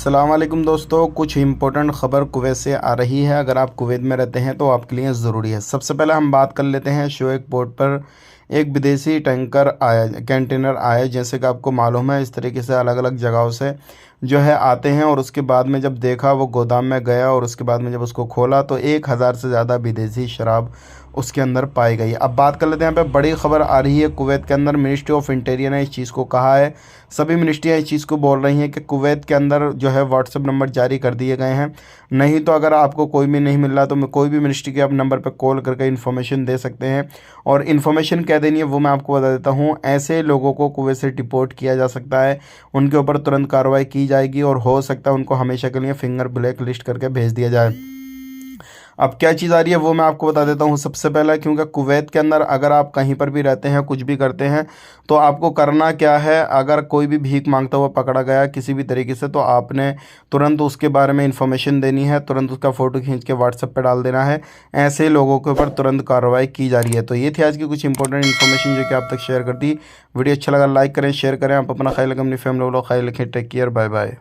अस्सलाम वालेकुम दोस्तों, कुछ इम्पोर्टेंट ख़बर कुवैत से आ रही है। अगर आप कुवैत में रहते हैं तो आपके लिए ज़रूरी है। सबसे पहले हम बात कर लेते हैं, शोएक पोर्ट पर एक विदेशी टैंकर आया, कंटेनर आया। जैसे कि आपको मालूम है, इस तरीके से अलग अलग जगहों से जो है आते हैं। और उसके बाद में जब देखा, वो गोदाम में गया और उसके बाद में जब उसको खोला तो 1000 से ज़्यादा विदेशी शराब उसके अंदर पाई गई। अब बात कर लेते हैं, यहाँ पे बड़ी खबर आ रही है कुवैत के अंदर। मिनिस्ट्री ऑफ इंटीरियर ने इस चीज़ को कहा है, सभी मिनिस्ट्रियाँ इस चीज़ को बोल रही हैं कि कुवैत के अंदर जो है व्हाट्सएप नंबर जारी कर दिए गए हैं। नहीं तो अगर आपको कोई भी नहीं मिल रहा तो कोई भी मिनिस्ट्री के आप नंबर पर कॉल करके इन्फॉर्मेशन दे सकते हैं। और इन्फॉर्मेशन क्या देनी है वो मैं आपको बता देता हूँ। ऐसे लोगों को कुवैत से डिपोर्ट किया जा सकता है, उनके ऊपर तुरंत कार्रवाई की जाएगी और हो सकता है उनको हमेशा के लिए फिंगर ब्लैक लिस्ट करके भेज दिया जाए। अब क्या चीज़ आ रही है वो मैं आपको बता देता हूँ। सबसे पहला, क्योंकि कुवैत के अंदर अगर आप कहीं पर भी रहते हैं, कुछ भी करते हैं, तो आपको करना क्या है, अगर कोई भी भीख मांगता हुआ पकड़ा गया किसी भी तरीके से, तो आपने तुरंत उसके बारे में इंफॉर्मेशन देनी है, तुरंत उसका फ़ोटो खींच के व्हाट्सएप पर डाल देना है। ऐसे लोगों के ऊपर तुरंत कार्रवाई की जा रही है। तो ये थी आज की कुछ इंपॉर्टेंट इन्फॉर्मेशन जो कि आप तक शेयर कर दी। वीडियो अच्छा लगा लाइक करें, शेयर करें। आप अपना ख्याल रखें, अपनी फैमिली वालों का ख्याल रखें। Take care, bye bye.